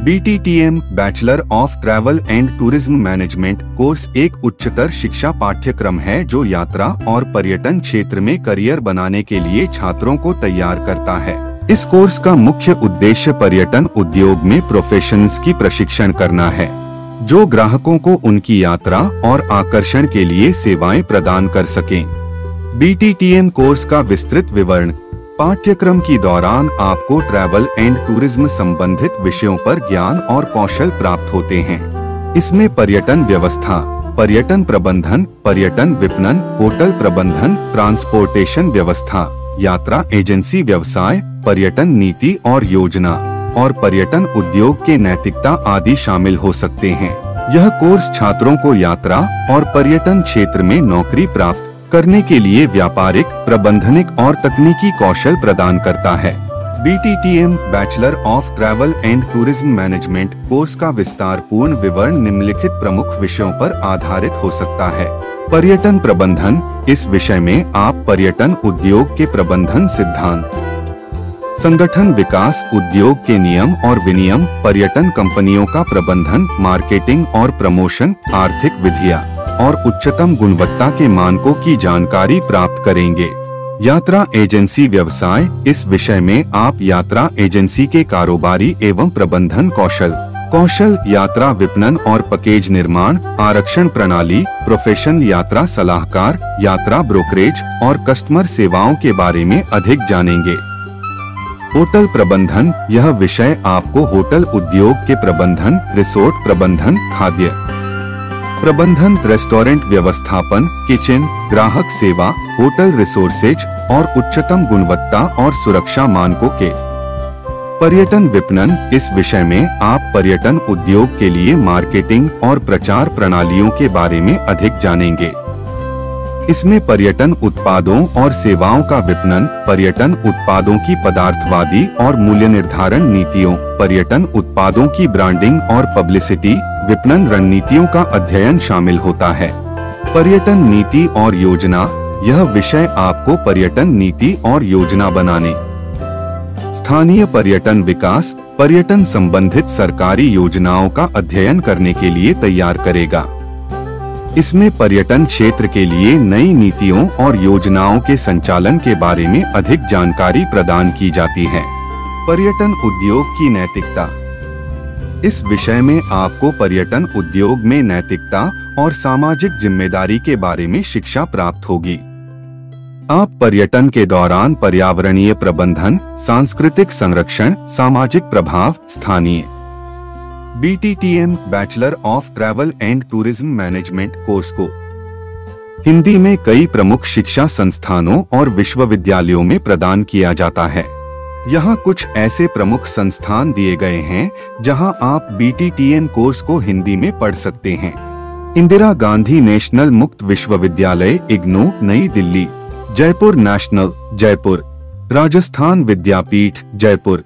BTTM bachelor of travel and tourism management course एक उच्चतर शिक्षा पाठ्यक्रम है जो यात्रा और पर्यटन क्षेत्र में करियर बनाने के लिए छात्रों को तैयार करता है। इस कोर्स का मुख्य उद्देश्य पर्यटन उद्योग में प्रोफेशनल्स की प्रशिक्षण करना है, जो ग्राहकों को उनकी यात्रा और आकर्षण के लिए सेवाएं प्रदान कर सकें। BTTM कोर्स का विस्तृत विवरण। पाठ्यक्रम के दौरान आपको ट्रैवल एंड टूरिज्म संबंधित विषयों पर ज्ञान और कौशल प्राप्त होते हैं। इसमें पर्यटन व्यवस्था, पर्यटन प्रबंधन, पर्यटन विपणन, होटल प्रबंधन, ट्रांसपोर्टेशन व्यवस्था, यात्रा एजेंसी व्यवसाय, पर्यटन नीति और योजना और पर्यटन उद्योग के नैतिकता आदि शामिल हो सकते हैं। यह कोर्स छात्रों को यात्रा और पर्यटन क्षेत्र में नौकरी प्राप्त करने के लिए व्यापारिक, प्रबंधनिक और तकनीकी कौशल प्रदान करता है। BTTM bachelor of travel and tourism management course का विस्तार पूर्ण विवरण निम्नलिखित प्रमुख विषयों पर आधारित हो सकता है। पर्यटन प्रबंधन, इस विषय में आप पर्यटन उद्योग के प्रबंधन सिद्धांत, संगठन विकास, उद्योग के नियम और विनियम, पर्यटन कंपनियों का प्रबंधन, मार्केटिंग और प्रमोशन, आर्थिक विधियाँ और उच्चतम गुणवत्ता के मानकों की जानकारी प्राप्त करेंगे। यात्रा एजेंसी व्यवसाय, इस विषय में आप यात्रा एजेंसी के कारोबारी एवं प्रबंधन कौशल, यात्रा विपणन और पैकेज निर्माण, आरक्षण प्रणाली, प्रोफेशनल यात्रा सलाहकार, यात्रा ब्रोकरेज और कस्टमर सेवाओं के बारे में अधिक जानेंगे। होटल प्रबंधन, यह विषय आपको होटल उद्योग के प्रबंधन, रिसोर्ट प्रबंधन, खाद्य प्रबंधन, रेस्टोरेंट व्यवस्थापन, किचन, ग्राहक सेवा, होटल रिसोर्सेज और उच्चतम गुणवत्ता और सुरक्षा मानकों के। पर्यटन विपणन, इस विषय में आप पर्यटन उद्योग के लिए मार्केटिंग और प्रचार प्रणालियों के बारे में अधिक जानेंगे। इसमें पर्यटन उत्पादों और सेवाओं का विपणन, पर्यटन उत्पादों की पदार्थवादी और मूल्य निर्धारण नीतियों, पर्यटन उत्पादों की ब्रांडिंग और पब्लिसिटी, विपणन रणनीतियों का अध्ययन शामिल होता है। पर्यटन नीति और योजना, यह विषय आपको पर्यटन नीति और योजना बनाने, स्थानीय पर्यटन विकास, पर्यटन संबंधित सरकारी योजनाओं का अध्ययन करने के लिए तैयार करेगा। इसमें पर्यटन क्षेत्र के लिए नई नीतियों और योजनाओं के संचालन के बारे में अधिक जानकारी प्रदान की जाती है। पर्यटन उद्योग की नैतिकता, इस विषय में आपको पर्यटन उद्योग में नैतिकता और सामाजिक जिम्मेदारी के बारे में शिक्षा प्राप्त होगी। आप पर्यटन के दौरान पर्यावरणीय प्रबंधन, सांस्कृतिक संरक्षण, सामाजिक प्रभाव, स्थानीय। BTTM bachelor of travel and tourism management course को हिंदी में कई प्रमुख शिक्षा संस्थानों और विश्वविद्यालयों में प्रदान किया जाता है। यहाँ कुछ ऐसे प्रमुख संस्थान दिए गए हैं जहाँ आप BTTM कोर्स को हिंदी में पढ़ सकते हैं। इंदिरा गांधी नेशनल मुक्त विश्वविद्यालय इग्नू, नई दिल्ली। जयपुर नेशनल, जयपुर। राजस्थान विद्यापीठ, जयपुर।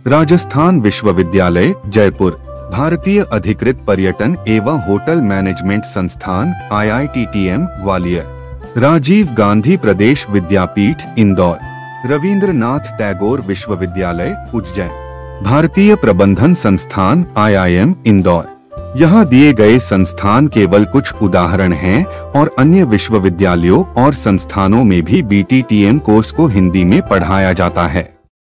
राजस्थान विश्वविद्यालय, जयपुर। भारतीय अधिकृत पर्यटन एवं होटल मैनेजमेंट संस्थान IITTM, ग्वालियर। राजीव गांधी प्रदेश विद्यापीठ, इंदौर। रविंद्रनाथ टैगोर विश्वविद्यालय, उज्जैन। भारतीय प्रबंधन संस्थान IIM, इंदौर। यहाँ दिए गए संस्थान केवल कुछ उदाहरण हैं और अन्य विश्वविद्यालयों और संस्थानों में भी BTTM कोर्स को हिंदी में पढ़ाया जाता है।